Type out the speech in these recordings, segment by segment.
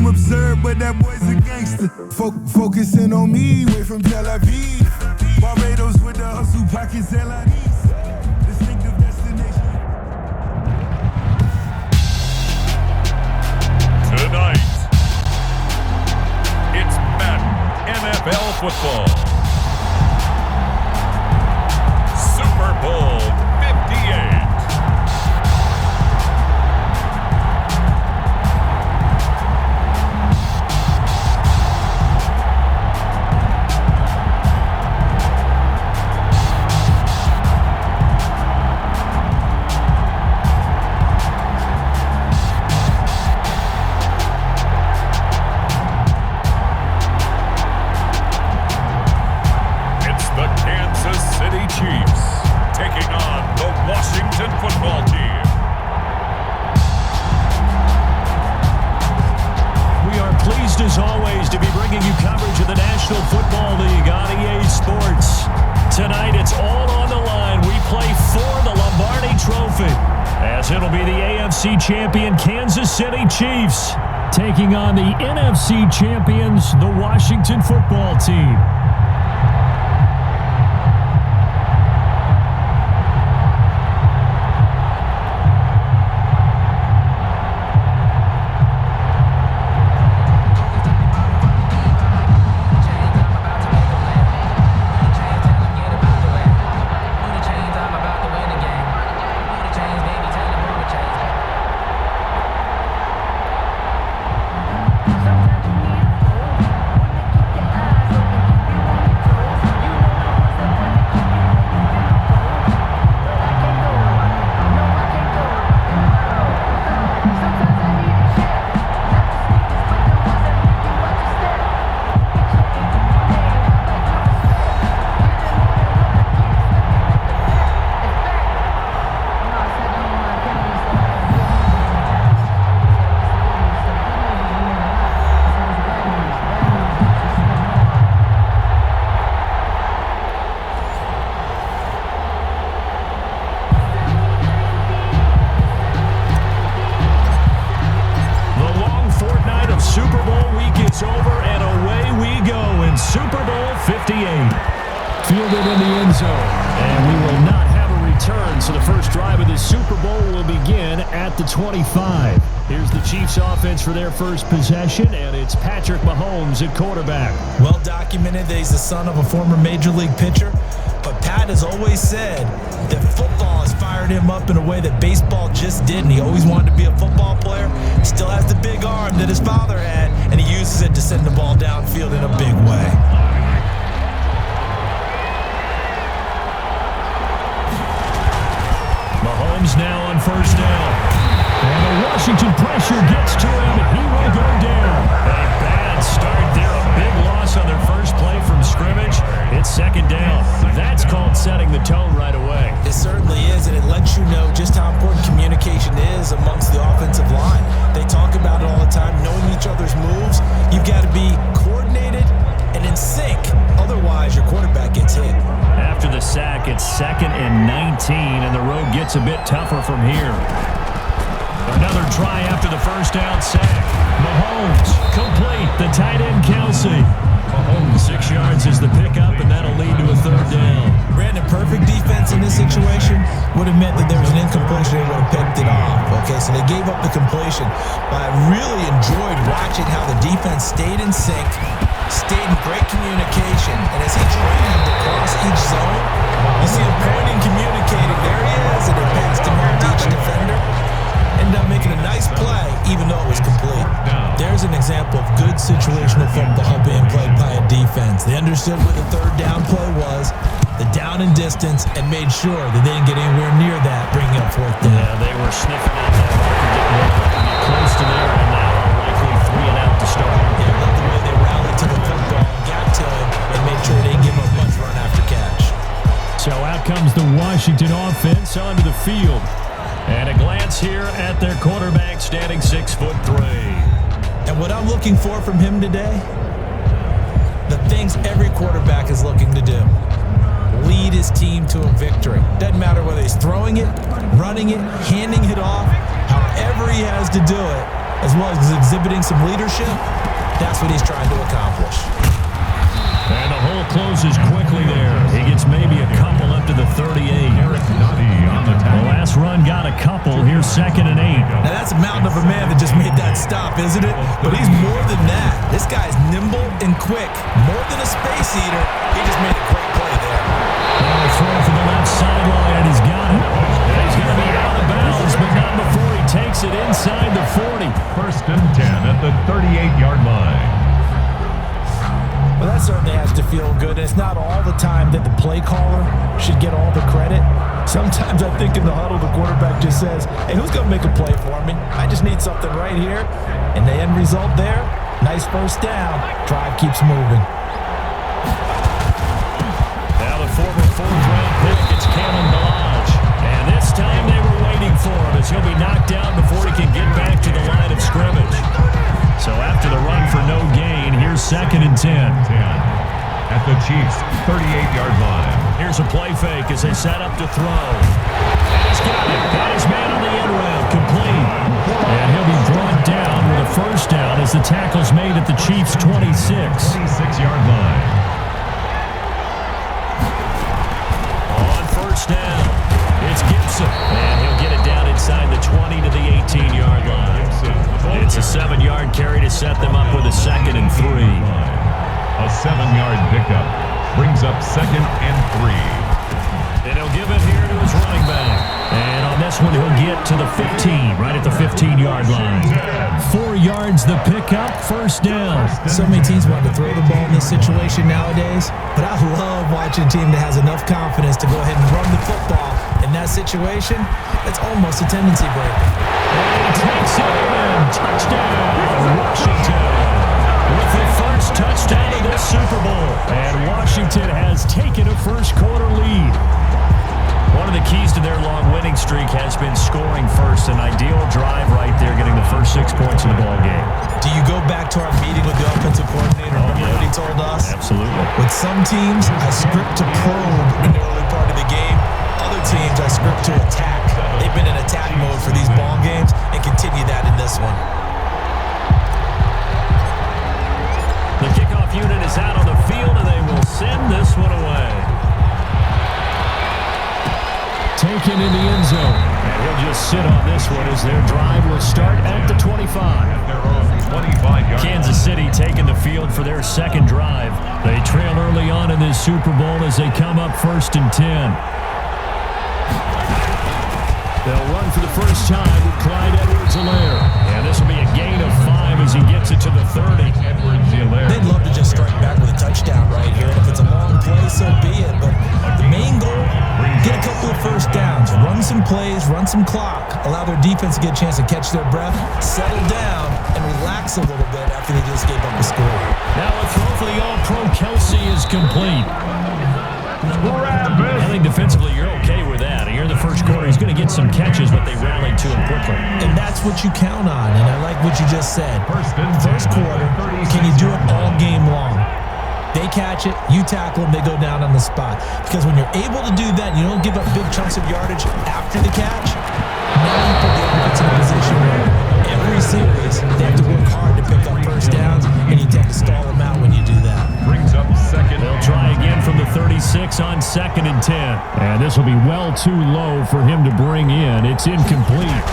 seem absurd, but that boy's a gangster. Focusing on me, way from Tel Aviv. Barbados with the hustle pockets, LIDs. Distinctive destination. Tonight, it's Madden NFL football. Superbowl 58. Football team. We are pleased as always to be bringing you coverage of the National Football League on EA Sports. Tonight it's all on the line. We play for the Lombardi Trophy, as it'll be the AFC champion Kansas City Chiefs taking on the NFC champions, the Washington Football Team. Superbowl week is over, and away we go in Super Bowl 58. Fielded in the end zone, and we will not have a return, so the first drive of the Super Bowl will begin at the 25. Here's the Chiefs offense for their first possession, and it's Patrick Mahomes at quarterback. Well documented that he's the son of a former Major League pitcher, but Pat has always said that football has fired him up in a way that baseball just didn't. He always wanted to be a football player. He still has the big arm that his father had, and he uses it to send the ball downfield in a big way. Mahomes now on first down. And the Washington pressure gets to him. He will go down. A bad start there. A big loss on their first play from scrimmage. It's second down. That's called setting the tone right away. It certainly is, and it lets you know just how important communication is amongst the offensive line. They talk about it all the time, knowing each other's moves. You've got to be coordinated and in sync. Otherwise, your quarterback gets hit. After the sack, it's 2nd and 19, and the road gets a bit tougher from here. Another try after the first down sack. Mahomes, complete. The tight end, Kelsey. Mahomes, 6 yards is the pickup, and that'll lead to a third down. Brandon, perfect defense in this situation would have meant that there was an incompletion and would have picked it off. Okay, so they gave up the completion. But I really enjoyed watching how the defense stayed in sync, stayed in great communication, and as he trained across each zone, you see him pointing, communicating. There he is, and it passed him out to each defender. Ended up making a nice play, even though it was complete. There's an example of good situational football being played by a defense. They understood where the third down play was, the down and distance, and made sure that they didn't get anywhere near that, bringing up fourth down. Yeah, they were sniffing at that marker, getting close to there, and now likely 3 and out to start. Yeah, I love the way they rallied to the football, got to him, and made sure they didn't give him much run after catch. So out comes the Washington offense onto the field. And a glance here at their quarterback, standing 6'3". And what I'm looking for from him today, the things every quarterback is looking to do. Lead his team to a victory. Doesn't matter whether he's throwing it, running it, handing it off, however he has to do it. as well as exhibiting some leadership, that's what he's trying to accomplish. And the hole closes quickly there. He gets maybe a couple up to the 38. The last run got a couple. Here's 2nd and 8. Now, that's a mountain of a man that just made that stop, isn't it? But he's more than that. This guy's nimble and quick. More than a space eater. He just made a great play there. And a throw from the left sideline, and he's got it. And he's going to be out of bounds, but not before he takes it inside the 40. 1st and 10 at the 38-yard line. Well, that certainly has to feel good. And it's not all the time that the play caller should get all the credit. Sometimes I think in the huddle, the quarterback just says, hey, who's going to make a play for me? I just need something right here. And the end result there, nice 1st down. Drive keeps moving. Now the former 4th-round pick, it's Kalen Balaj. And this time they were waiting for him as he'll be knocked down before he can get back to the line of scrimmage. So after the run for no gain, here's 2nd and 10. At the Chiefs' 38-yard line. Here's a play fake as they set up to throw. And he's got it. Got his man on the end route. Complete. And he'll be brought down with a 1st down as the tackle's made at the Chiefs' 26. 26-yard line. On 1st down, it's Gibson. And he'll get it down inside the 20 to the 18-yard line. It's a 7-yard carry to set them up with a 2nd and 3. A 7-yard pickup brings up 2nd and 3. And he'll give it here to his running back. And on this one, he'll get to the 15, right at the 15-yard line. 4 yards the pickup, 1st down. So many teams want to throw the ball in this situation nowadays, but I love watching a team that has enough confidence to go ahead and run the football. In that situation, it's almost a tendency breaker. And he takes it in. Touchdown, Washington. With the first touchdown of this Super Bowl. And Washington has taken a first-quarter lead. One of the keys to their long winning streak has been scoring first. An ideal drive right there, getting the first 6 points of the ball game. Do you go back to our meeting with the offensive coordinator? Remember what he told us? Absolutely. With some teams, I script to probe in the early part of the game. Other teams, I script to attack. They've been in attack mode for these ball games and continue that in this one. The kickoff unit is out on the field, and they will send this one away. Taken in the end zone. And he'll just sit on this one as their drive will start at the 25. Kansas City taking the field for their 2nd drive. They trail early on in this Super Bowl as they come up 1st and 10. They'll run for the first time with Clyde Edwards-Helaire. And this will be a gain of 5 as he gets it to the 30. They'd love to just strike back with a touchdown right here. And if it's a long play, so be it. But the main goal, get a couple of 1st downs, run some plays, run some clock, allow their defense to get a chance to catch their breath, settle down, and relax a little bit after they just gave up a score. Now a throw for the All-Pro Kelsey is complete. I think defensively you're okay with that. Here in the first quarter, he's going to get some catches, but they rallied to him quickly. And that's what you count on, and I like what you just said. First quarter, can you do it all game long? They catch it, you tackle them, they go down on the spot. Because when you're able to do that, you don't give up big chunks of yardage after the catch, now you put the offense in a position where every series, they have to work hard to pick up 1st downs, and you tend to stall them out when you do that. Brings up 2nd. They'll try again from the 36 on 2nd and 10. And this will be well too low for him to bring in. It's incomplete.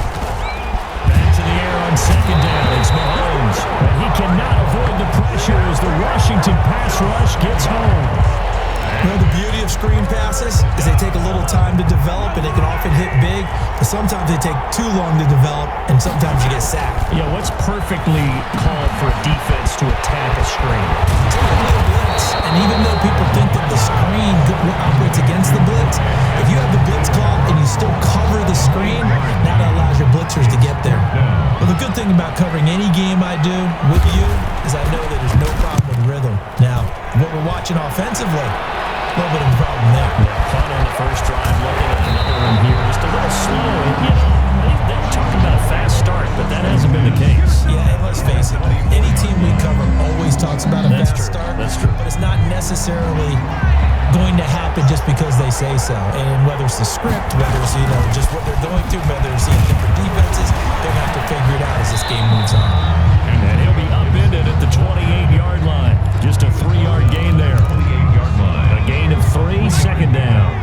Back to the air on 2nd down. It's Mahomes. And he cannot avoid the pressure as the Washington pass rush gets home. You know, the beauty of screen passes is they take a little time to develop, and they can often hit big, but sometimes they take too long to develop, and sometimes you get sacked. Yeah, what's perfectly called for a defense to attack a screen? Typically a blitz, and even though people think that the screen operates against the blitz, if you have the blitz called and you still cover the screen, now that allows your blitzers to get there. Well, the good thing about covering any game I do with you is I know that there's no problem with rhythm. Now, what we're watching offensively, a little bit of a problem there. Yeah, punt on the first drive, looking at another one here. Just a little slow. You know, they were talking about a fast start, but that hasn't been the case. Yeah, and let's face it, any team we cover always talks about a fast start. That's true. But it's not necessarily going to happen just because they they say so. And whether it's the script, whether it's, just what they're going through, whether it's different defenses, they're going to have to figure it out as this game moves on. And he'll be upended at the 28-yard line. Just a 3-yard gain there. 28-yard line. A gain of 3, second down.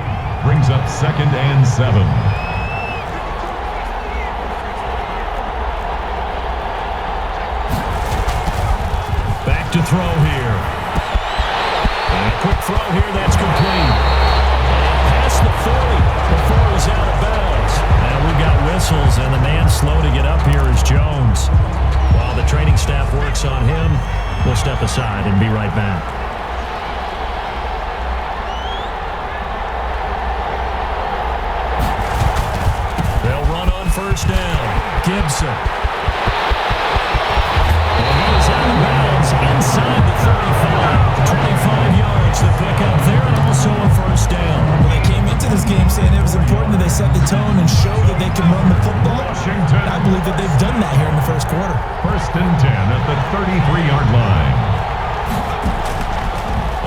Brings up 2nd and 7. Back to throw here. And a quick throw here, that's complete. And past the 40 before it was out of bounds. And we've got whistles, and the man slow to get up here is Jones. While the training staff works on him, we'll step aside and be right back. They'll run on first down. Gibson. And he is out of bounds inside the 35. 25 yards to pick up there, and also a first down. Well, they came into this game saying it was important that they set the tone and show that they can run the football. Washington. I believe that they've done that here in the first quarter. 1st and 10 at the 33-yard line.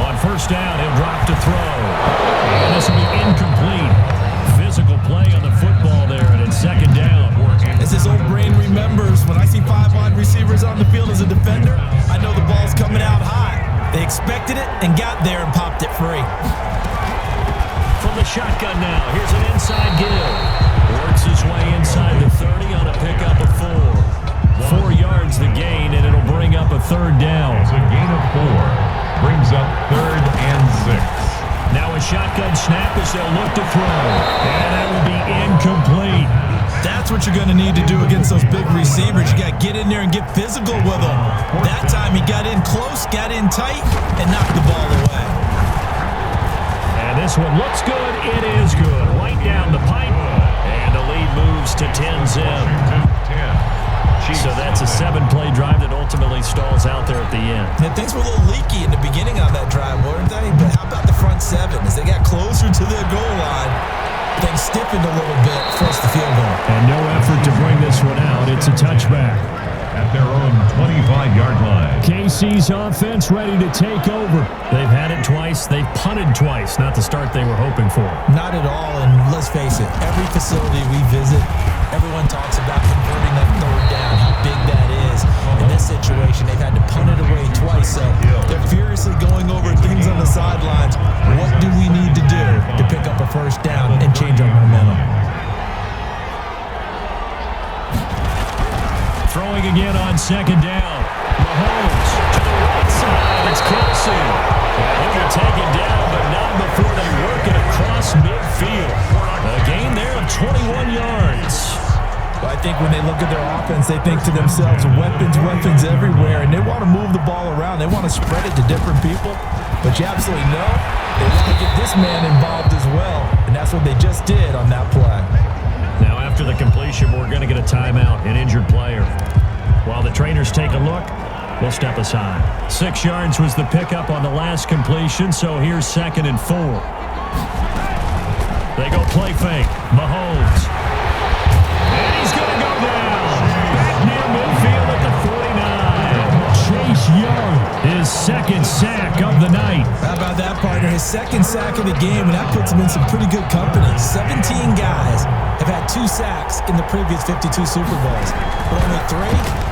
On first down, he'll drop to throw. And this will be incomplete. Physical play on the football there, and it's second down. As his old brain remembers, when I see 5 wide receivers on the field as a defender, I know the ball's coming out high. They expected it and got there and popped it free. From the shotgun now, here's an inside give. Works his way inside the 30 on a pickup of 4. 4 yards the gain, and it'll bring up a third down. It's a gain of 4. Brings up 3rd and 6. Now a shotgun snap as they'll look to throw. And that will be incomplete. That's what you're going to need to do against those big receivers. You got to get in there and get physical with them. That time he got in close, got in tight, and knocked the ball away. And this one looks good. It is good. Right down the pipe. And the lead moves to 10-zip. So that's a 7-play drive that ultimately stalls out there at the end. And things were a little leaky in the beginning on that drive, weren't they? But how about the front 7? As they got closer to the goal line, things stiffened a little bit, forced the field goal. And no effort to bring this one out. It's a touchback. At their own 25-yard line. KC's offense ready to take over. They've had it twice. They've punted twice. Not the start they were hoping for. Not at all, and let's face it, every facility we visit, everyone talks about converting that third down, how big that is. In this situation, they've had to punt it away twice, so they're furiously going over things on the sidelines. What do we need to do to pick up a first down and change our momentum? Throwing again on second down. Mahomes to the right side. It's KC. He'll be taken down, but not before they work it across midfield. A gain there of 21 yards. I think when they look at their offense, they think to themselves, weapons everywhere, and they want to move the ball around. They want to spread it to different people, but you absolutely know they want to get this man involved as well, and that's what they just did on that play. Now after the completion, we're going to get a timeout, an injured player. While the trainers take a look, we'll step aside. 6 yards was the pickup on the last completion, so here's 2nd and 4. They go play fake. Mahomes. And he's going to go down. Back near midfield at the 49. Chase Young, his 2nd sack of the night. How about that, partner? His 2nd sack of the game, and that puts him in some pretty good company. 17 guys have had 2 sacks in the previous 52 Super Bowls, but only 3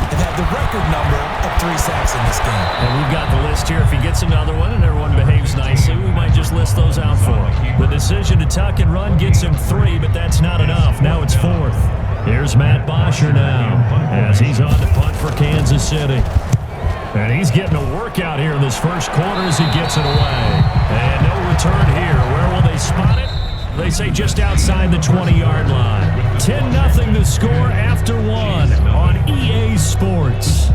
have had the record number of 3 sacks in this game. And we've got the list here. If he gets another one and everyone behaves nicely, we might just list those out for him. The decision to tuck and run gets him 3, but that's not enough. Now it's 4th. Here's Matt Bosher now as he's on to punt for Kansas City. And he's getting a workout here in this first quarter as he gets it away. And no return here. Where will they spot it? They say just outside the 20-yard line. 10-0 the score after 1 on EA Sports.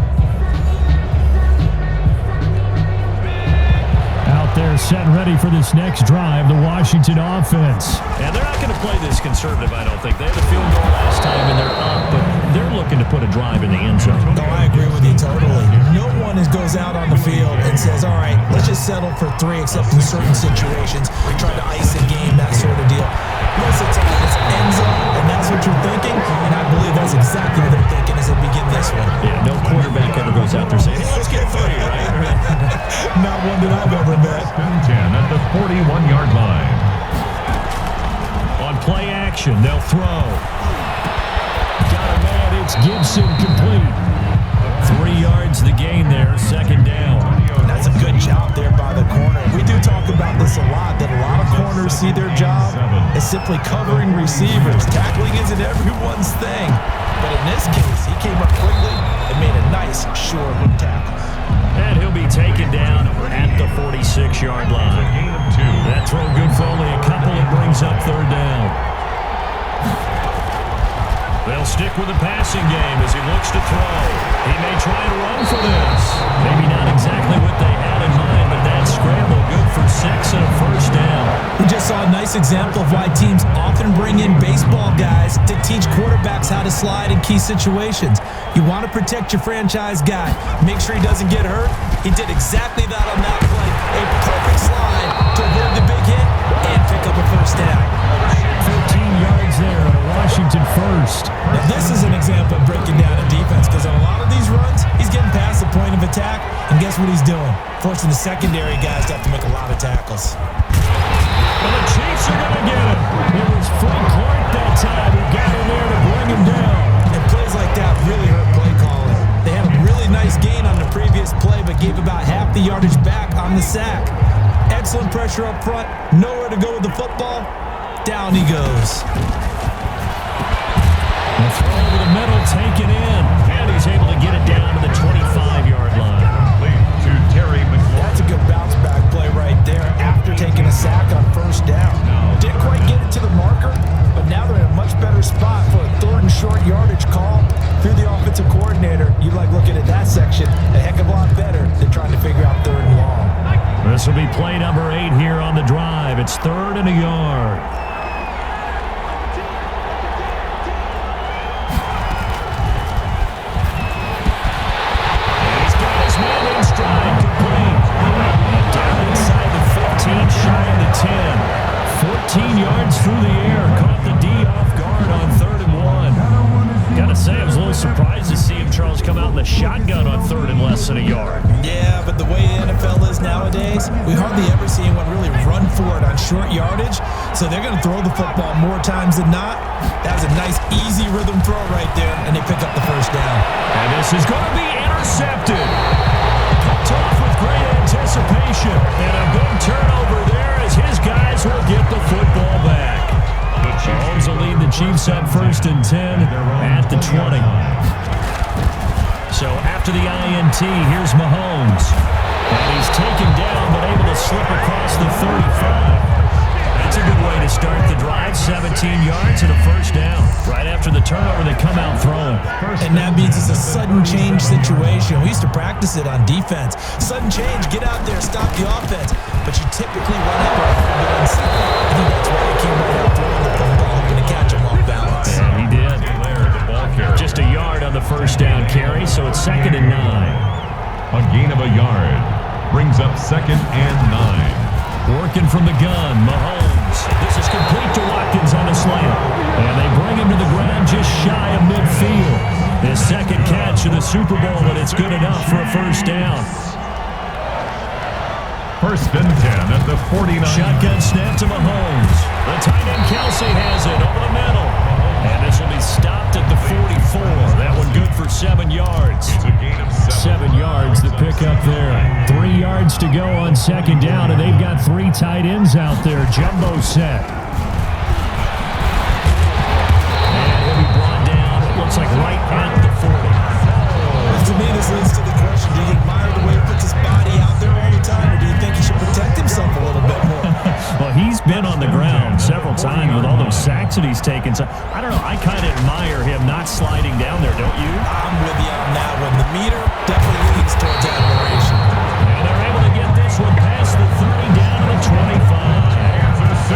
Out there set and ready for this next drive, the Washington offense. And they're not going to play this conservative, I don't think. They had a field goal last time and they're up, but they're looking to put a drive in the end zone. No, I agree with you totally. No one goes out on the field and says, all right, let's just settle for 3 except in certain situations. We're trying to ice a game, that sort of deal. Most of the time it's end zone, and that's what you're thinking, and I believe that's exactly what they're thinking as they begin this one. Yeah, no quarterback ever goes out there saying, hey, let's get 3, right? Not one that I've ever met. 10 at the 41-yard line. formation. They'll throw. Got a man. It's Gibson complete. 3 yards the gain there. Second down. That's a good job there by the corner. We do talk about this a lot, that a lot of corners see their job as simply covering receivers. Tackling isn't everyone's thing. But in this case, he came up quickly and made a nice, sure hook tackle. And he'll be taken down at the 46-yard line. That throw good for only a couple. It brings up third down. They'll stick with the passing game as he looks to throw. He may try and run for this. Maybe not exactly what they had in mind, but that scramble good for 6 and a first down. We just saw a nice example of why teams often bring in baseball guys to teach quarterbacks how to slide in key situations. You want to protect your franchise guy. Make sure he doesn't get hurt. He did exactly that on that play. A perfect slide to avoid the big hit and pick up a first down. 15 yards there on a Washington first. Now this is an example of breaking down a defense, because on a lot of these runs, he's getting past the point of attack, and guess what he's doing? Forcing the secondary guys to have to make a lot of tackles. Well, the Chiefs are going to get him. It was Frank Clark that time who got in there to bring him down. And plays like that really hurt play calling. They had a really nice gain on the previous play, but gave about half the yardage back on the sack. Excellent pressure up front, nowhere to go with the football. Down he goes. The throw over the middle, taken in. And he's able to get it down to the 25-yard line. To Terry McLaurin. That's a good bounce back play right there after taking a sack on first down. Didn't quite get it to the marker, but now they're in a much better spot for a third and short yardage call through the offensive coordinator. You like looking at that section a heck of a lot better than trying to figure out third and long. This will be play number 8 here on the drive. It's 3rd and a yard. Shy of the 10. 14 yards through the air. Caught the D off guard on 3rd and 1. Gotta say, I was a little surprised to see him, Charles, come out in the shotgun on 3rd and less than a yard. Yeah, but the way the NFL is nowadays, we hardly ever see anyone really run for it on short yardage. So they're going to throw the football more times than not. That was a nice, easy rhythm throw right there, and they pick up the first down. And this is going to be intercepted. Picked off with great anticipation. And a big turnover there as his guys will get the football back. Mahomes will lead the Chiefs up 1st and 10 at the 20. So after the INT, here's Mahomes. And he's taken down but able to slip across the 35. That's a good way to start the drive. 17 yards and a first down. Right after the turnover, they come out throwing. And that means it's a sudden change situation. We used to practice it on defense. Sudden change, get out there, stop the offense. But you typically run out there a little bit unsafe. I think that's why he came right out throwing the football, hoping to catch him off balance. Yeah, he did. Just a yard on the first down carry, so it's 2nd and 9. A gain of a yard brings up 2nd and 9. Working from the gun, Mahomes. This is complete to Watkins on a slant. And they bring him to the ground just shy of midfield. His 2nd catch of the Super Bowl, and it's good enough for a first down. 1st and 10 at the 49. Shotgun snap to Mahomes. The tight end KC has it over the middle. And this will be stopped at the 44. That one good for 7 yards. It's a gain of 7 yards, the pickup there. 3 yards to go on 2nd down, and they've got 3 tight ends out there. Jumbo set. And he'll be brought down, it looks like right at the 40. To me, this leads to the question, do you admire the way he puts his body out there all the time, or do you think he should protect himself a little bit more? Well, he's been on the ground several times with all those sacks that he's taken. So, I don't know, I kind of admire him not sliding down there, don't you? I'm with you on that one. The meter definitely leads towards admiration. And they're able to get this one past the 30 down to the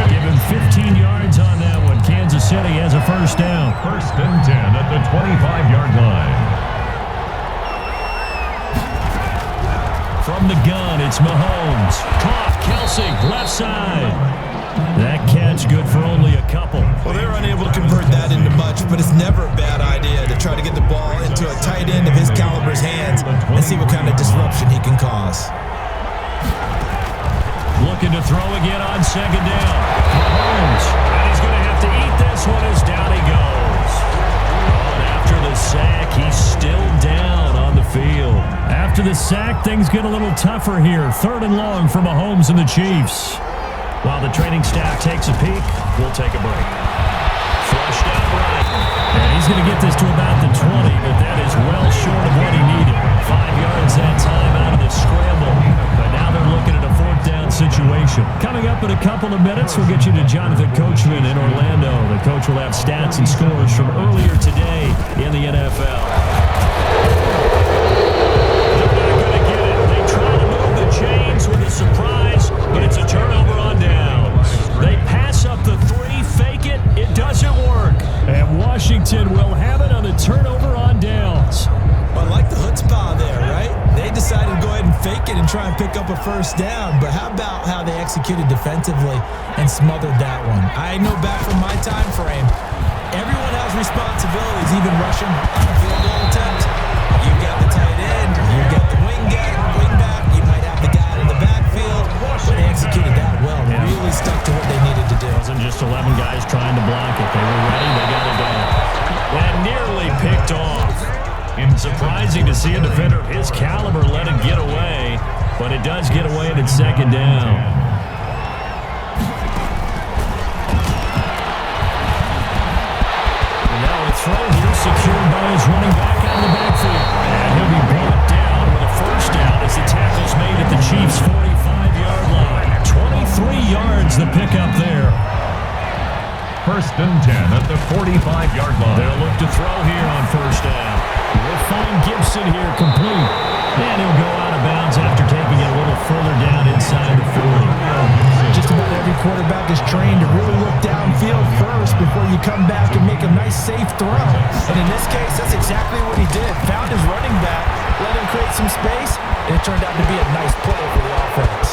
25. Give him 15 yards on that one. Kansas City has a first down. 1st and 10 at the 25-yard line. From the gun, it's Mahomes. Caught, KC, left side. That catch good for only a couple. Well, they're unable to convert that into much, but it's never a bad idea to try to get the ball into a tight end of his caliber's hands and see what kind of disruption he can cause. Looking to throw again on 2nd down. Mahomes, and he's going to have to eat this one as down he goes. And after the sack, he's still down on the field. After the sack, things get a little tougher here. 3rd and long for Mahomes and the Chiefs. While the training staff takes a peek, we'll take a break. Flushed out right. And he's going to get this to about the 20, but that is well short of what he needed. 5 yards that time out of the scramble. But now they're looking at a 4th down situation. Coming up in a couple of minutes, we'll get you to Jonathan Coachman in Orlando. The coach will have stats and scores from earlier today in the NFL. They're not going to get it. They try to move the chains with a surprise, but it's a turnover on downs. They pass up the 3, fake it. It doesn't work. And Washington will have it on the turnover on downs. I like the chutzpah there, right? They decided to go ahead and fake it and try and pick up a 1st down. But how about how they executed defensively and smothered that one? I know back from my time frame, everyone has responsibilities, even rushing on a field goal attempt. You got the tight end, you got the wing back, you might have the guy in the backfield. But they executed that well. They really stuck to what they needed to do. It wasn't just 11 guys trying to block it. They were ready. They got it done. And nearly picked off. Surprising to see a defender of his caliber let it get away, but it does get away and it's 2nd down. And now a throw here secured by his running back out of the backfield. And he'll be brought down with a 1st down as the tackle's made at the Chiefs' 45-yard line. 23 yards the pickup there. 1st and 10 at the 45-yard line. They'll look to throw here on 1st down. We'll find Gibson here complete. And he'll go out of bounds after taking it a little further down inside the 40. Just about every quarterback is trained to really look downfield first before you come back and make a nice, safe throw. And in this case, that's exactly what he did. Found his running back, let him create some space, and it turned out to be a nice play for the offense.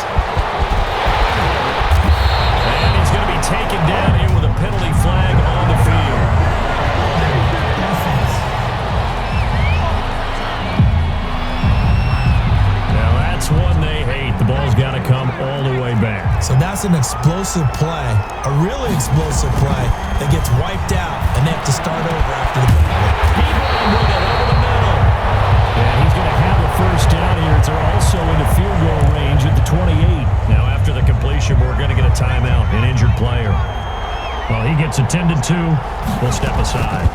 And he's going to be taken down here with a penalty flag on the field. That's one they hate. The ball's got to come all the way back. So that's an explosive play, a really explosive play that gets wiped out, and they have to start over after the penalty. He ran with it over the middle. And he's going to have a 1st down here. They're also in the field goal range at the 28. Now after the completion, we're going to get a timeout, an injured player. Well, he gets attended to. We'll step aside.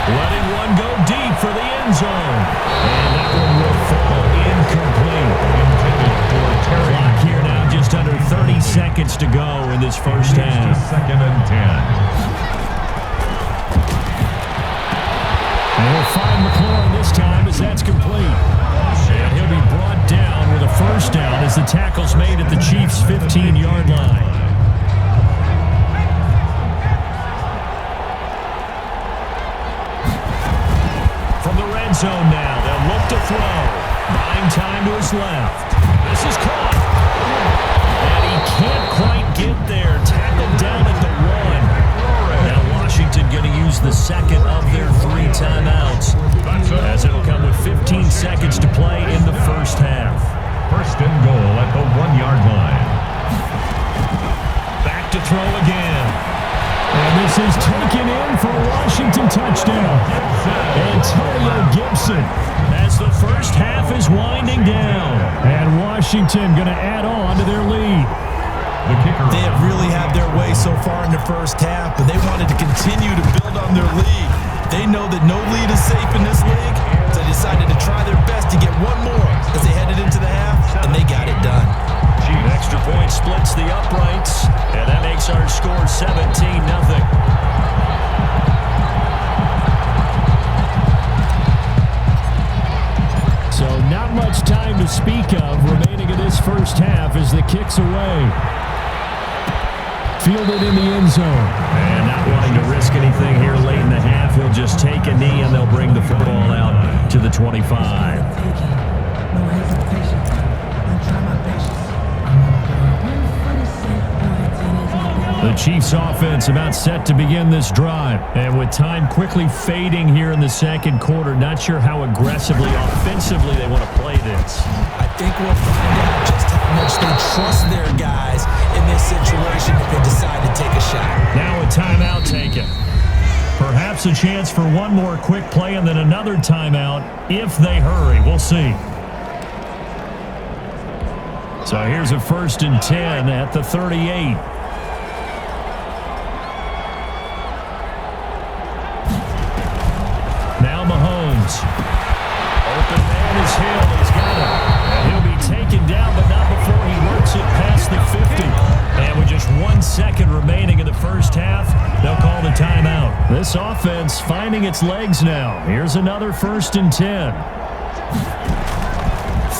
Letting one go deep for the end zone. And that one will fall incomplete. Clock here now, just under 30 seconds to go in this 1st half. 2nd and 10. And he'll find McLaurin this time as that's complete. And he'll be brought down with a 1st down as the tackle's made at the Chiefs' 15-yard line. Zone now. They'll look to throw. Buying time to his left. This is caught. And he can't quite get there. Tackled down at the 1. Now Washington going to use the 2nd of their 3 timeouts, as it'll come with 15 seconds to play in the 1st half. 1st and goal at the 1-yard line. Back to throw again. And this is taken in for a Washington touchdown. Antonio Gibson, as the 1st half is winding down. And Washington going to add on to their lead. The kicker. They have really had their way so far in the 1st half, but they wanted to continue to build on their lead. They know that no lead is safe in this league, so they decided to try their best to get one more as they headed into the half, and they got it done. An extra point splits the uprights, and that makes our score 17-0. So not much time to speak of remaining in this 1st half as the kick's away. Fielded in the end zone. And not wanting to risk anything here late in the half, he'll just take a knee and they'll bring the football out to the 25. The Chiefs offense about set to begin this drive. And with time quickly fading here in the second quarter, not sure how aggressively, offensively they want to play this. I think we'll find out just how much they trust their guys in this situation if they decide to take a shot. Now a timeout taken. Perhaps a chance for one more quick play and then another timeout if they hurry. We'll see. So here's a 1st and 10 at the 38. Now Mahomes. Open man is Hill. He's got it. And he'll be taken down, but not before he works it past the 50. And with just 1 second remaining in the first half, they'll call the timeout. This offense finding its legs now. Here's another 1st and 10.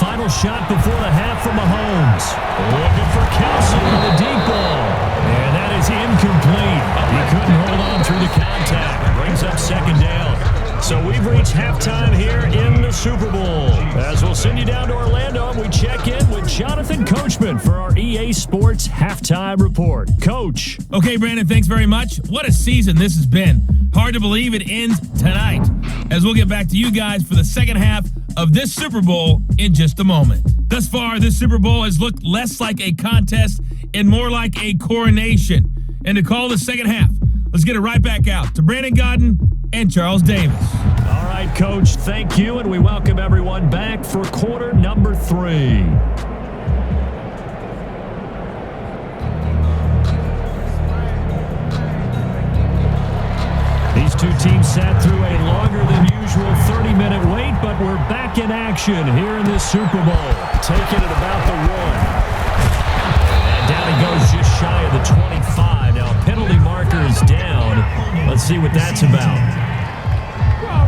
Final shot before the half from Mahomes. Looking for Kelsey with the deep ball. And that is incomplete. He couldn't hold on through the contact. Brings up 2nd down. So we've reached halftime here in the Super Bowl. As we'll send you down to Orlando, and we check in with Jonathan Coachman for our EA Sports Halftime Report. Coach. Okay, Brandon, thanks very much. What a season this has been. Hard to believe it ends tonight, as we'll get back to you guys for the second half of this Super Bowl in just a moment. Thus far, this Super Bowl has looked less like a contest and more like a coronation. And to call the second half, let's get it right back out to Brandon Godden and Charles Davis. All right, Coach, thank you, and we welcome everyone back for quarter number 3. These two teams sat through a longer than usual 30-minute wait, but we're back in action here in this Super Bowl. Taking it about the 1. And down he goes just shy of the 25. Now a penalty marker is down. Let's see what that's about. Well,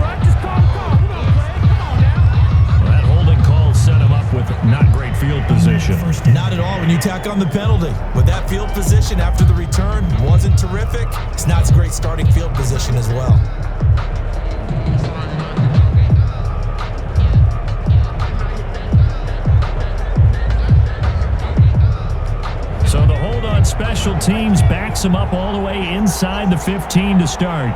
that holding call set him up with not great field position. Not at all when you tack on the penalty. With that field position after the return wasn't terrific, it's not a great starting field position as well. So the hold on special teams backs him up all the way inside the 15 to start.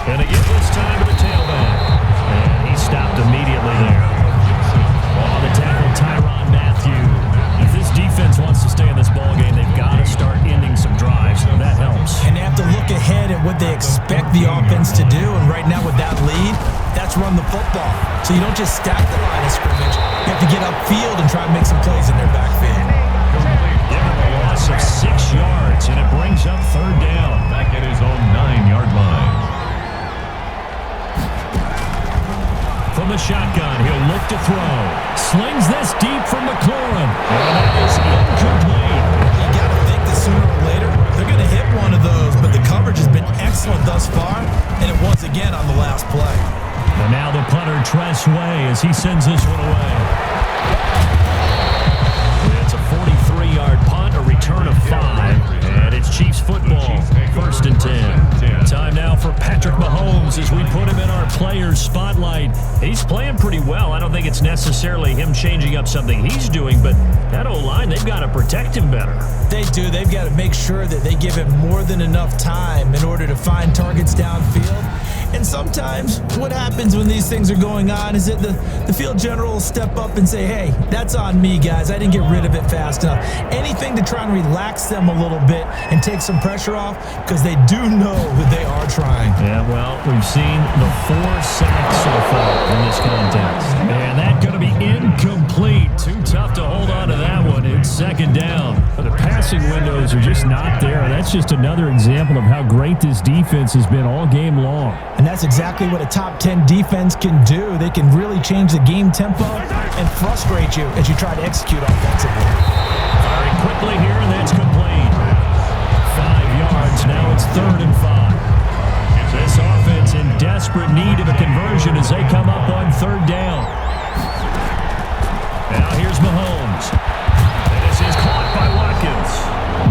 And again this time to the tailback. And he stopped immediately there. On the tackle, Tyrann Mathieu. If this defense wants to stay in this ballgame, they've got to start ending some drives. That helps. And they have to look ahead at what they expect the offense to do. And right now with that lead, that's run the football. So you don't just stack the line of scrimmage. You have to get upfield and try and make some plays in their backfield. Given a loss of 6 yards, and it brings up 3rd down. Back at his own 9-yard line. From the shotgun, he'll look to throw. Slings this deep from McLaurin. And that is incomplete. You got to think that sooner or later, they're going to hit one of those. But the coverage has been excellent thus far, and it was again on the last play. And now the punter, Tress Way, as he sends this one away. It's a 43-yard punt, a return of 5, and it's Chiefs football, 1st and 10. Time now for Patrick Mahomes as we put him in our players' spotlight. He's playing pretty well. I don't think it's necessarily him changing up something he's doing, but that O-line, they've got to protect him better. They do. They've got to make sure that they give him more than enough time in order to find targets downfield. And sometimes what happens when these things are going on is that the field general will step up and say, hey, that's on me, guys. I didn't get rid of it fast enough. Anything to try and relax them a little bit and take some pressure off, because they do know that they are trying. Yeah, well, we've seen the 4 sacks so far in this contest. And that's going to be incomplete. Too tough to hold on to that one. It's 2nd down. But the passing windows are just not there. That's just another example of how great this defense has been all game long. And that's exactly what a top 10 defense can do. They can really change the game tempo and frustrate you as you try to execute offensively. Firing quickly here, and that's complete. 5 yards. Now it's 3rd and 5. This offense in desperate need of a conversion as they come up on 3rd down. Now here's Mahomes. And this is caught by Watkins.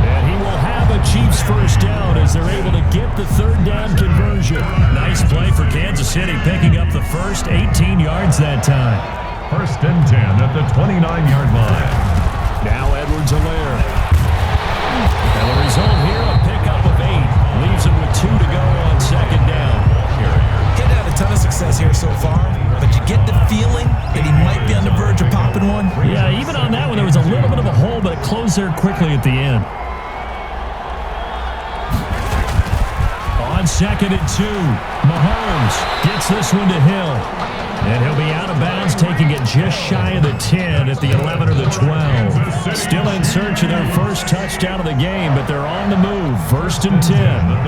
And he will have a Chiefs 1st down as they're able to get the third down conversion. Nice play for Kansas City, picking up the first 18 yards that time. First and 10 at the 29-yard line. Now Edwards-Helaire. And the result here, a pickup of 8. Leaves him with 2 to go on second down. He's had a ton of success here so far, but you get the feeling that he might be on the verge of popping one. Yeah, even on that one, there was a little bit of a hole, but it closed there quickly at the end. On second and 2, Mahomes gets this one to Hill. And he'll be out of bounds, taking it just shy of the 10 at the 11 or the 12. Still in search of their first touchdown of the game, but they're on the move. First and 10.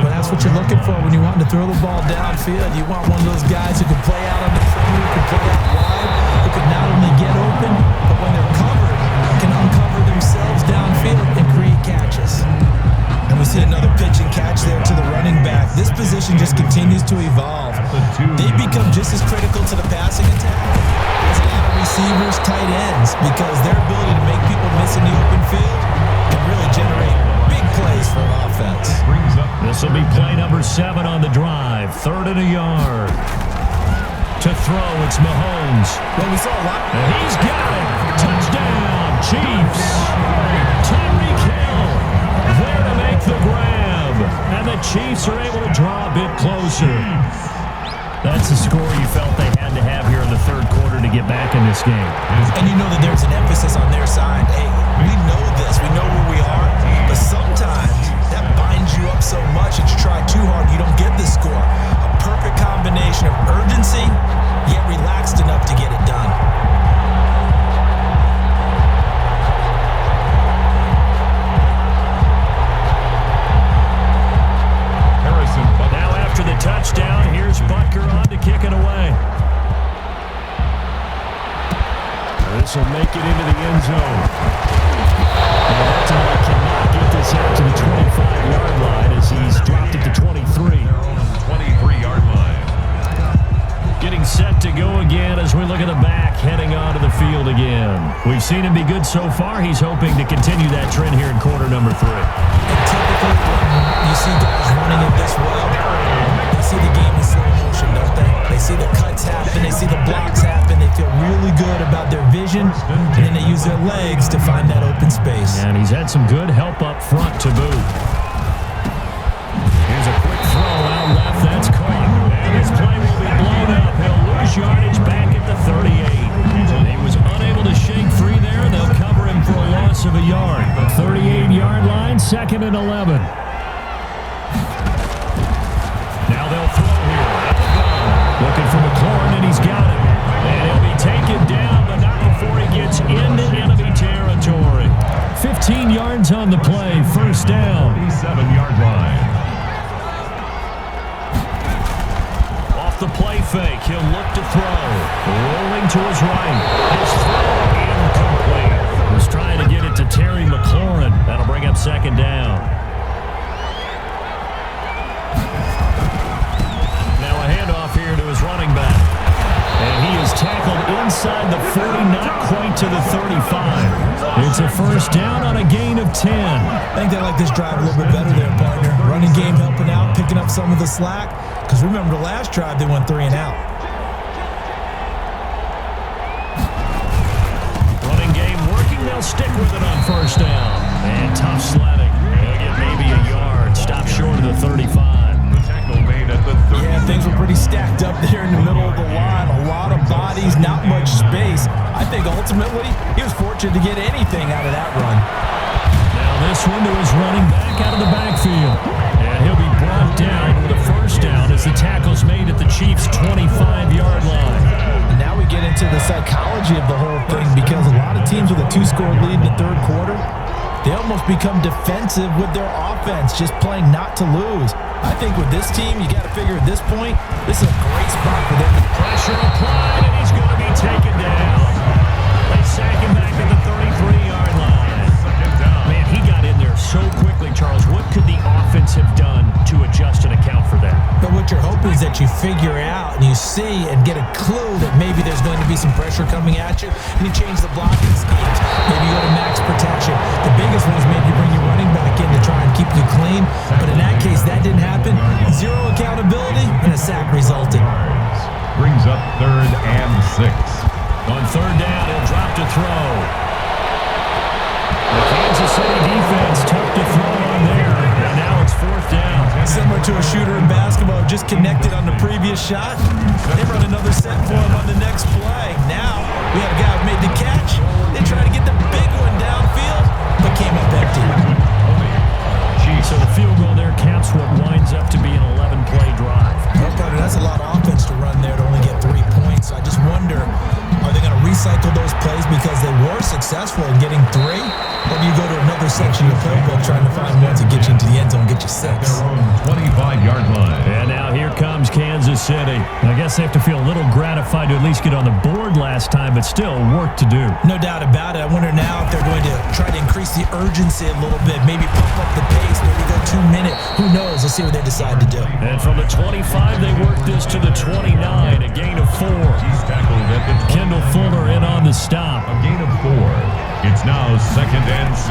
Well, that's what you're looking for when you want to throw the ball downfield. You want one of those guys who can play out on the perimeter, who can play out wide, who can not only get open, but when they're covered, can uncover themselves downfield and create catches. And we see another pitch and catch there to the running back. This position just continues to evolve. They become just as critical to the passing attack as a lot of receivers, tight ends, because their ability to make people miss in the open field can really generate big plays for an offense. This will be play number 7 on the drive. 3rd and a yard. To throw, it's Mahomes. Well, we saw a lot. And he's got it. Touchdown, Chiefs. Tyreek Hill there to make the grab. And the Chiefs are able to draw a bit closer. That's the score you felt they had to have here in the third quarter to get back in this game. And you know that there's an emphasis on their side. Hey, we know this. We know where we are. But sometimes that binds you up so much that you try too hard, you don't get the score. A perfect combination of urgency, yet relaxed enough to get it done. Now after the touchdown, here's Butker on to kick it away. This will make it into the end zone. Baltimore cannot get this out to the 25-yard line as he's dropped it to 23. 23-yard line. Getting set to go again as we look at the back, heading onto the field again. We've seen him be good so far. He's hoping to continue that trend here in quarter number 3. And typically, when you see guys running it this well, they see the game in slow motion, don't they? They see the cuts happen, they see the blocks happen, they feel really good about their vision, and then they use their legs to find that open space. And he's had some good help up front to boot. Here's a quick throw out left, that's caught. And his play will be blown up. He'll lose yardage back at the 38. He was unable to shake free there. They'll cover him for a loss of a yard. 38-yard line, 2nd and 11. Now they'll throw here. Looking for McLaurin, and he's got it. And he'll be taken down, but not before he gets into enemy territory. 15 yards on the play, first down. 37-yard line. Off the play fake, he'll look to throw. Rolling to his right. His throw incomplete. Was trying to get it to Terry McLaurin. That'll bring up second down. Now a handoff here to his running back. And he is tackled inside the 40, not quite to the 35. It's a first down on a gain of 10. I think they like this drive a little bit better there, partner. Running game helping out, picking up some of the slack. Because remember the last drive, they went 3 and out. Running game working, they'll stick with it on first down. And tough sledding. They'll get maybe a yard. Stop short of the 35. Tackle made at the 30. Yeah, things were pretty stacked up there in the middle of the line. A lot of bodies, not much space. I think ultimately he was fortunate to get anything out of that run. Now this one to his running back out of the backfield. And he'll be brought down with a first down as the tackle's made at the Chiefs' 25-yard line. And now we get into the psychology of the whole thing because a lot of teams with a 2-score lead in the third quarter, they almost become defensive with their offense, just playing not to lose. I think with this team, you got to figure at this point, this is a great spot for them. Pressure applied, and he's going to be taken down. They sack him back at the 33-yard line. Man, he got in there so quickly, Charles. What could the offense have done to adjust and account for that? But what you're hoping is that you figure out and you see and get a clue that maybe there's going to be some pressure coming at you, and you change the blocking schemes. Maybe you go to max protection. The biggest one is maybe you bring your running back in to try and keep you clean. But in that case, that didn't didn't happen. Zero accountability, and a sack resulted. Brings up 3rd and 6. On 3rd down, he'll drop to throw. The Kansas City defense tough to throw on there. And now it's 4th down. Similar to a shooter in basketball, just connected on the previous shot. They run another set for him on the next play. Now, we have a guy who made the catch. They try to get the big one downfield, but came up empty. So the field goal there caps what winds up to be an 11-play drive. Well, partner, that's a lot of offense to run there to only get 3 points. I just wonder, are they going to recycle those plays because they were successful in getting 3? Or do you go to another section of the playbook trying to find one to get you into the end zone and get you 6? Their own 25-yard line. And now here comes Kansas City. I guess they have to feel a little gratified to at least get on the board last time, but still work to do. No doubt about it. I wonder now if they're going to try to increase the urgency a little bit, maybe pump up the pace, maybe go 2-minute. Who knows? Let's see what they decide to do. And from the 25, they work this to the 29, a gain of 4. He's tackled at the 29. Kendall Fuller in on the stop. A gain of 4. It's now 2nd and 6.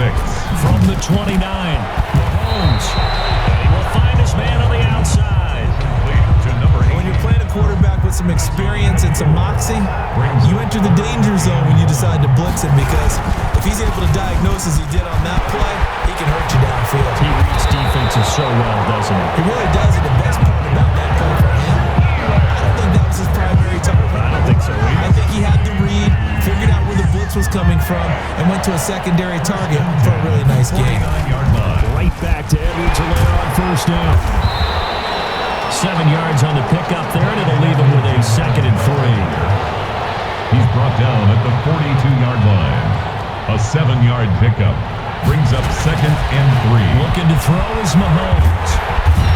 From the 29, Mahomes. And he will find his man on the outside. To number 8. When you're playing a quarterback with some experience and some moxie, you enter the danger zone when you decide to blitz him, because if he's able to diagnose as he did on that play, he can hurt you downfield. He reads defenses so well, doesn't he? He really does, and the best part about that play for him, I don't think that was his primary target. I don't think so either. I think he had the read, figured out where the blitz was coming from, and went to a secondary target for a really nice game. 49-yard line. Right back to Edwards-Helaire on 1st down. 7 yards on the pickup there, and it'll leave him with a 2nd and 3. He's brought down at the 42-yard line. A 7-yard pickup brings up 2nd and 3. Looking to throw is Mahomes.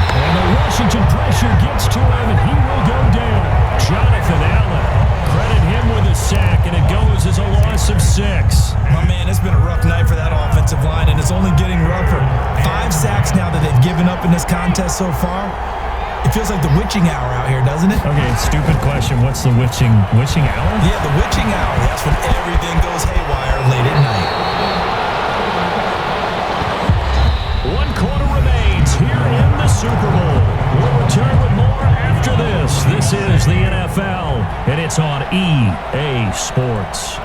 And the Washington pressure gets to him, and he will go down. Jonathan Allen. Credit him with a sack, and it goes as a loss of 6. My man, it's been a rough night for that offensive line, and it's only getting rougher. 5 sacks now that they've given up in this contest so far. It feels like the witching hour out here, doesn't it? Okay, stupid question. What's the witching hour? Yeah, the witching hour. That's when everything goes haywire late at night. 1 quarter remains here in the Super Bowl. We'll return with more after this. This is the NFL, and it's on EA Sports.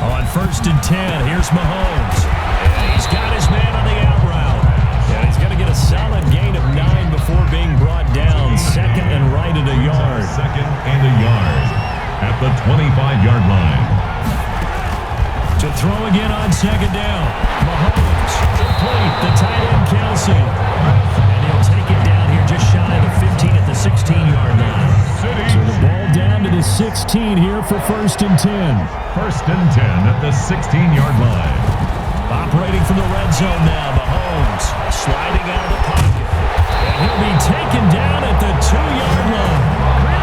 On 1st and 10, here's Mahomes. And he's got his man on the out route. And he's going to get a solid gain of 9 before being brought down. 2nd and right at a yard. 2nd and a yard at the 25-yard line. To throw again on 2nd down. Mahomes, complete, the tight end Kelsey. And he'll take it down here just shy of the 15 at the 16-yard line. So the ball down to the 16 here for 1st and 10. 1st and 10 at the 16-yard line. Operating from the red zone now, Mahomes sliding out of the pocket. And he'll be taken down at the 2-yard line.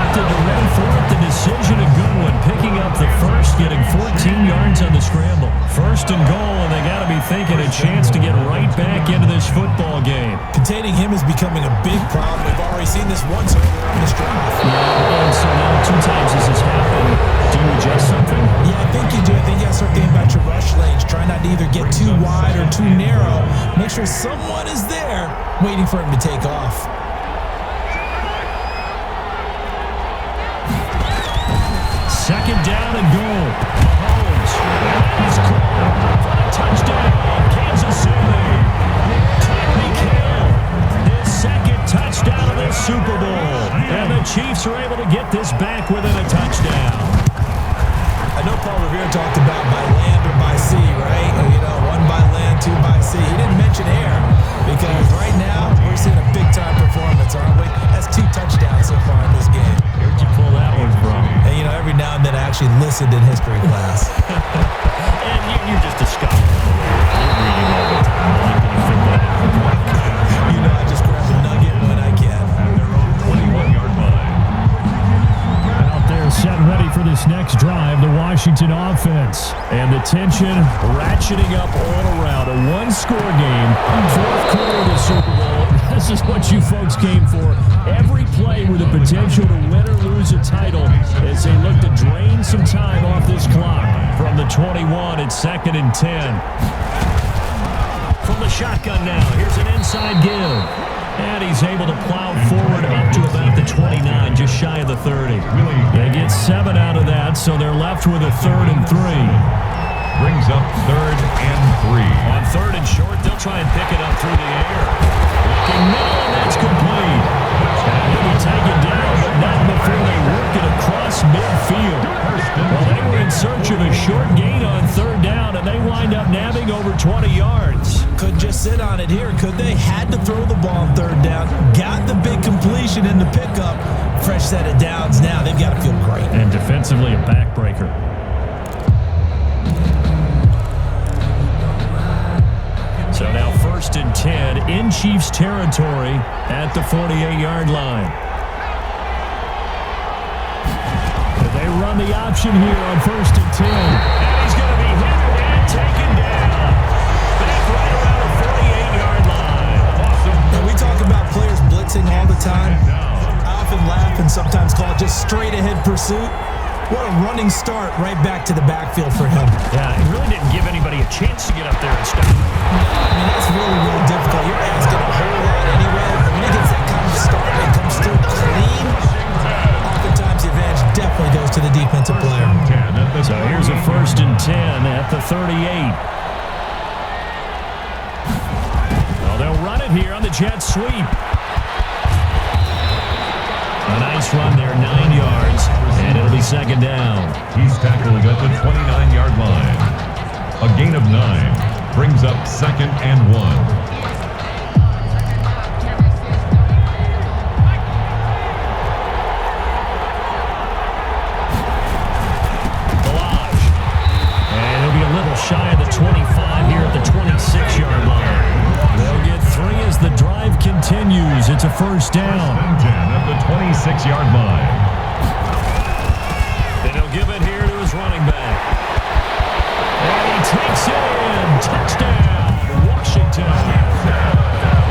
Opted to run for it, the decision a good one. Picking up the first, getting 14 yards on the scramble. 1st and goal, and they got to be thinking a chance to get right back into this football game. Containing him is becoming a big problem. We've already seen this once earlier in this drive. Yeah, and so now 2 times this has happened. Do you adjust something? Yeah, I think you do. I think you got to start thinking about your rush lanes. Try not to either get too wide or too narrow. Make sure someone is there waiting for him to take off. 2nd down and goal. Mahomes. He's caught for a touchdown. Kansas City. Tyreek Hill. His 2nd touchdown of the Super Bowl. And the Chiefs are able to get this back within a touchdown. I know Paul Revere talked about by land or by sea, right? You know, 1 by land, 2 by sea. He didn't mention air because right now we're seeing a big-time performance, aren't we? That's 2 touchdowns so far in this game. Where'd you pull that one from? And, you know, every now and then I actually listened in history class. And you're just a scholar. You're reading all the time. You can think that out. You know, I just grab a nugget when I can. Their own 21-yard line. Out there set ready for this next drive, the Washington offense. And the tension ratcheting up all around. A 1-score game. 4th quarter of the Super Bowl. This is what you folks came for. Every play with the potential to win or lose a title as they look to drain some time off this clock. From the 21, it's 2nd and 10. From the shotgun now, here's an inside give. third. And he's able to plow forward up to about the 29, just shy of the 30. They get 7 out of that, so they're left with a 3rd and 3. Brings up 3rd and 3. On 3rd and short, they'll try and pick it up through the air. Looking middle, and that's complete. And he'll be taken down, but not before they work it across midfield. Well, they were in search of a short gain on 3rd down, and they wind up nabbing over 20 yards. Couldn't just sit on it here, could they? Had to throw the ball on 3rd down. Got the big completion in the pickup. Fresh set of downs now. They've got to feel great. And defensively, a backbreaker. So now 1st and 10 in Chiefs territory at the 48-yard line. They run the option here on 1st and 10. And he's going to be hit and taken down. Back right around the 48-yard line. Awesome. And we talk about players blitzing all the time. I often laugh and sometimes call it just straight-ahead pursuit. What a running start right back to the backfield for him. Yeah, it really didn't give anybody a chance to get up there and stop. I mean, that's really, really difficult. You're asking a whole lot anyway. When he gets that kind of start and comes through clean, oftentimes the advantage definitely goes to the defensive player. So here's a 1st and 10 at the 38. Well, they'll run it here on the jet sweep. A nice run there, 9 yards, and it'll be 2nd down. He's tackled at the 29-yard line. A gain of 9 brings up 2nd and 1. Shy of the 25 here at the 26-yard line. They'll get 3 as the drive continues. It's a 1st down. 1st and 10 at the 26-yard line. And he'll give it here to his running back. And he takes it in. Touchdown, Washington.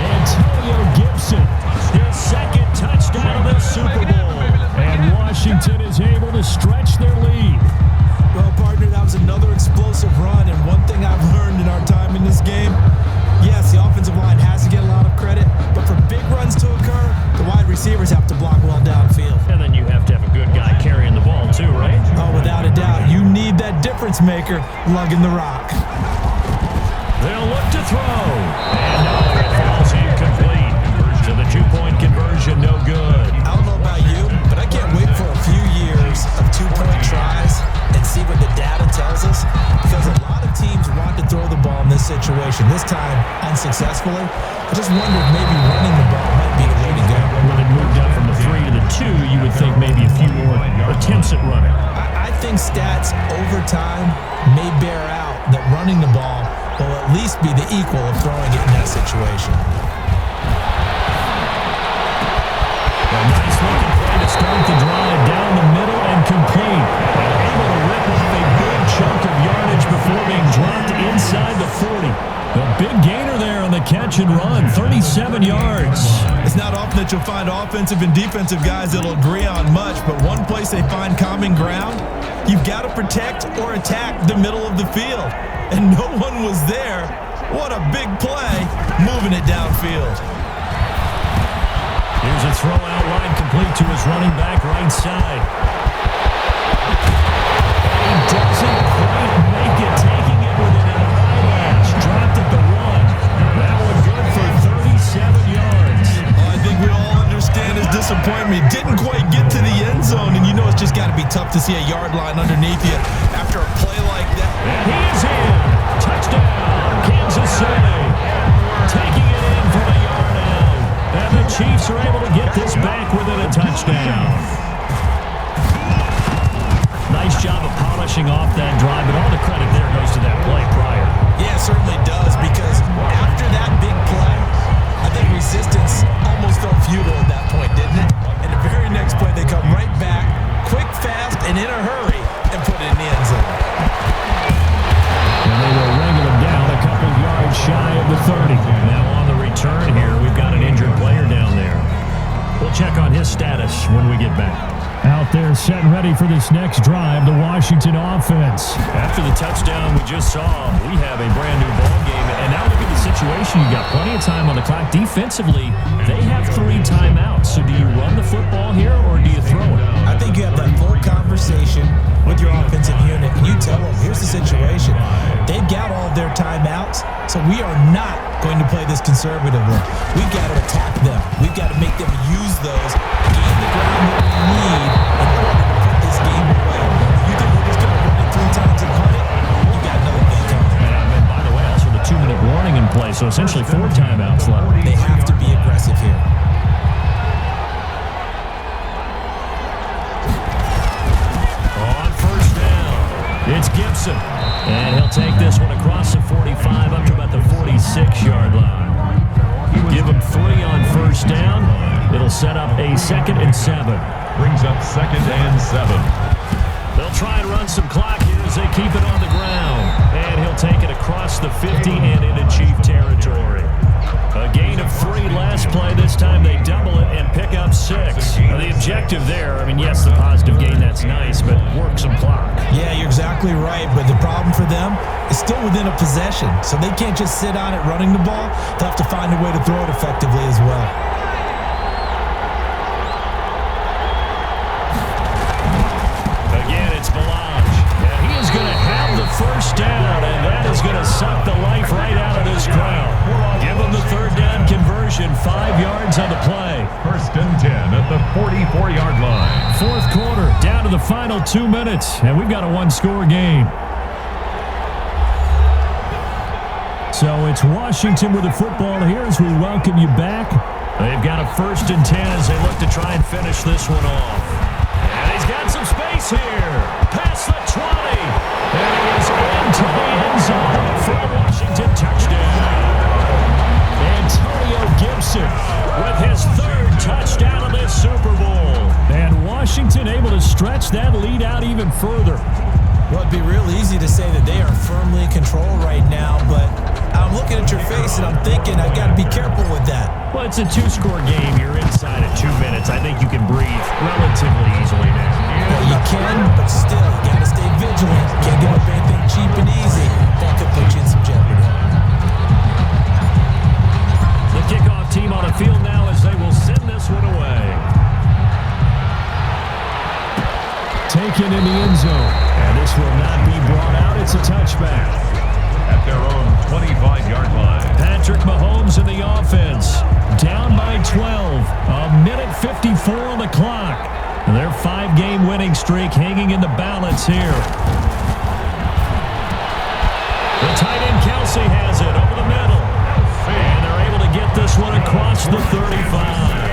Antonio Gibson, his 2nd touchdown of the Super Bowl. And Washington is able to stretch their lead. Well, partner, that was another explosive run, and one thing I've learned in our time in this game, yes, the offensive line has to get a lot of credit, but for big runs to occur, the wide receivers have to block well downfield. And then you have to have a good guy carrying the ball too, right? Oh, without a doubt. You need that difference maker lugging the rock. They'll look to throw. And no, it falls incomplete. So the 2-point conversion, no good. I don't know about you, but I can't wait for a few years of 2-point tries and see what the data tells us, because a lot of teams want to throw the ball in this situation. This time, unsuccessfully. I just wonder if maybe running the ball might be the way to go. When it moved up from the 3 to the 2, you would think maybe a few more attempts at running. I think stats over time may bear out that running the ball will at least be the equal of throwing it in that situation. A nice looking play to start the drive down the middle and complete. They're able to rip off a big chunk of yardage before being dropped inside the 40. A big gainer there on the catch and run, 37 yards. It's not often that you'll find offensive and defensive guys that'll agree on much, but one place they find common ground, you've got to protect or attack the middle of the field. And no one was there. What a big play, moving it downfield. Here's a throw out wide, complete to his running back right side. He doesn't quite make it, taking it within an eyelash. Dropped at the 1. That one good for 37 yards. Well, I think we all understand his disappointment. Didn't quite get to the end zone, and you know it's just got to be tough to see a yard line underneath you after a play like that. And he is in. Touchdown, Kansas City. Taking it in from a yard out. And the Chiefs are able to get this back within a touchdown. Nice job of polishing off that drive, but all the credit there goes to that play prior. Yeah, it certainly does, because after that big play, I think resistance almost felt futile at that point, didn't it? And the very next play, they come right back, quick, fast, and in a hurry, and put it in the end zone. And they will wrangle him down a couple yards shy of the 30. Now on the return here, we've got an injured player down there. We'll check on his status when we get back. Out there set and ready for this next drive, the Washington offense. After the touchdown we just saw, we have a brand new ball game. And now look at the situation. situation. You got plenty of time on the clock. Defensively, they have 3 timeouts. So do you run the football here or do you throw it? I think you have that full conversation with your offensive unit, and you tell them, here's the situation. They've got all their timeouts, so we are not going to play this conservatively. We've got to attack them. We've got to make them use those, gain the ground that we need in order to put this game away. You think we're just going to run it 3 times and punt it? You got another thing coming. And by the way, also the 2-minute warning in play, so essentially 4 timeouts left. They have to be aggressive here. It's Gibson, and he'll take this one across the 45 up to about the 46-yard line. Give him 3 on first down. It'll set up a 2nd and 7. Brings up 2nd and 7. They'll try and run some clock here as they keep it on the ground. And he'll take it across the 50 and into Chief territory. A gain of 3 last play. This time they double it and pick up 6. Now, the objective there, I mean, yes, the positive gain, that's nice, but work some clock. Yeah, you're exactly right, but the problem for them is still within a possession, so they can't just sit on it running the ball. They'll have to find a way to throw it effectively as well. Again, it's Melange. And he is going to have the first down, and that is going to suck the life right out of this crowd. Give them the 3rd down conversion, 5 yards on the play. 1st and 10 at the 44-yard line. 4th quarter, down to the final 2 minutes, and we've got a 1-score game. So it's Washington with the football here as we welcome you back. They've got a 1st and 10 as they look to try and finish this one off. And he's got some space here. Past the 20. And he is into the end zone for a Washington touchdown. Antonio Gibson with his 3rd touchdown of this Super Bowl. And Washington able to stretch that lead out even further. Well, it'd be real easy to say that they are firmly in control right now, but I'm looking at your face and I'm thinking I've got to be careful with that. Well, it's a 2-score game. You're inside of 2 minutes. I think you can breathe relatively easily now. Well, you can, but still, you got to stay vigilant. Can't give up anything cheap and easy. That could put you in some jeopardy. The kickoff team on the field now as they will send this one away. Taken in the end zone. And this will not be brought out. It's a touchback. At their own 25-yard line. Patrick Mahomes in the offense. Down by 12. A minute 54 on the clock. Their 5-game winning streak hanging in the balance here. The tight end Kelsey has it over the middle. And they're able to get this one across the 35.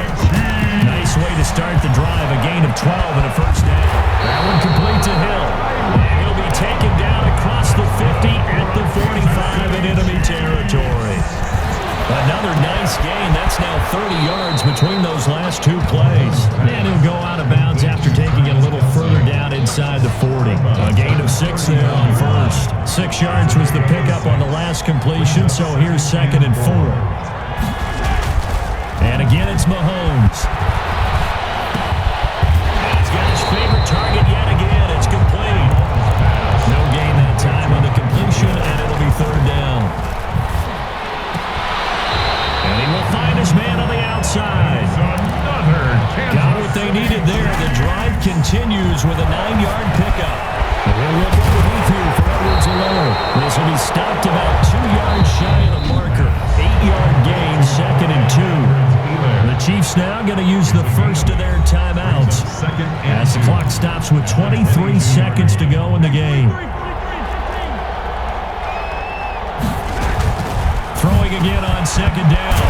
Nice way to start the drive. A gain of 12 and a first down. That one complete to Hill. And he'll be taken down across the 50 at the 45 in enemy territory. Another nice gain. That's now 30 yards between those last 2 plays. And he'll go out of bounds after taking it a little further down inside the 40. A gain of 6 there on first. 6 yards was the pickup on the last completion, so here's 2nd and 4. And again, it's Mahomes. And he's got his favorite target yet again. It's complete. No gain that time on the completion, and it'll be 3rd down. And he will find his man on the outside. Got what they needed there. The drive continues with a 9-yard pickup. We'll look underneath here for Edwards alone. This will be stopped about 2 yards shy of the marker. 8-yard gain, 2nd and 2. The Chiefs now going to use the first of their timeouts as the clock stops with 23 seconds to go in the game. Throwing again on 2nd down.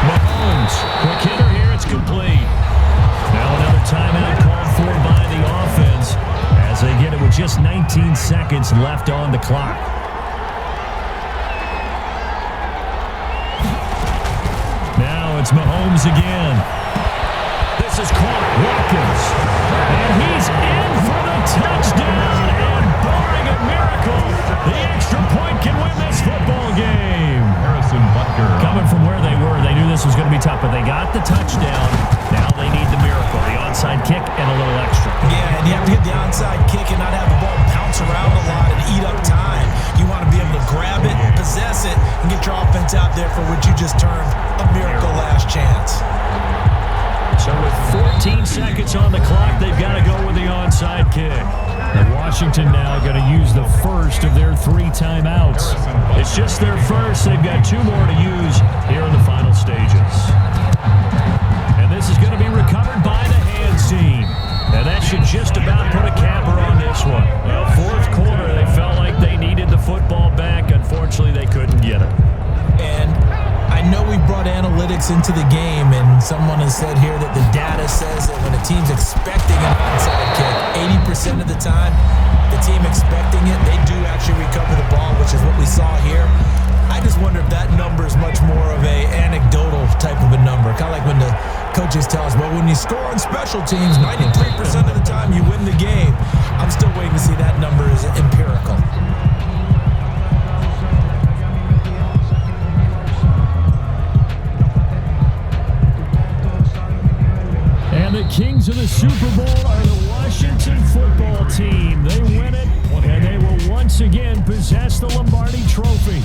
Mahomes, quick hitter here, it's complete. Now another timeout called for by the offense as they get it with just 19 seconds left on the clock. Now it's Mahomes again. This is caught. Watkins. And he's in for the touchdown. And barring a miracle, the extra point can win this football game. Harrison Butker. Coming from where they were, they knew this was going to be tough, but they got the touchdown. Now they need the miracle, the onside kick and a little extra. Yeah, and you have to get the onside kick and not have the ball bounce around a lot and eat up time. You want to be able to grab it, possess it, and get your offense defense out there for what you just termed a miracle last chance. So with 14 seconds on the clock, they've got to go with the onside kick. And Washington now going to use the first of their 3 timeouts. It's just their first. They've got 2 more to use here in the final stages. And this is going to be recovered by the hands team. And that should just about put a capper on this one. Well, fourth quarter, they felt like they needed the football back. Unfortunately, they couldn't get it. And I know we brought analytics into the game, and someone has said here that the data says that when a team's expecting an onside kick, 80% of the time, the team expecting it, they do actually recover the ball, which is what we saw here. I just wonder if that number is much more of a anecdotal type of a number. Kind of like when the coaches tell us, well, when you score on special teams, 93% of the time you win the game. I'm still waiting to see that number is empirical. And the kings of the Super Bowl are the Washington football team. They win it, and they will once again possess the Lombardi Trophy.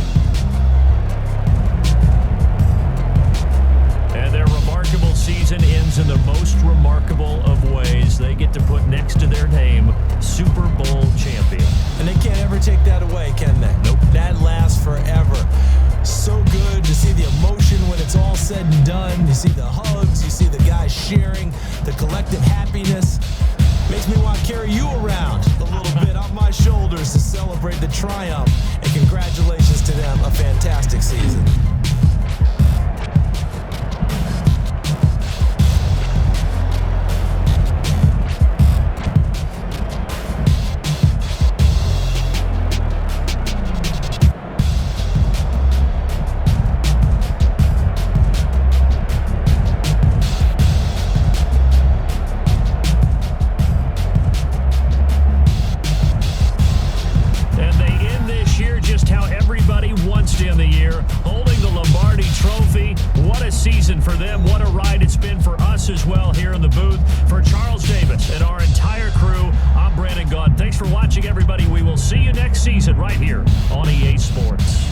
And their remarkable season ends in the most remarkable of ways. They get to put next to their name, Super Bowl champion. And they can't ever take that away, can they? Nope. That lasts forever. So good to see the emotion when it's all said and done. You see the hugs, you see the guys sharing, the collective happiness. Makes me want to carry you around a little bit on my shoulders to celebrate the triumph. And congratulations to them, a fantastic season. Season for them. What a ride it's been for us as well here in the booth. For Charles Davis and our entire crew, I'm Brandon Gaudin. Thanks for watching, everybody. We will see you next season right here on EA Sports.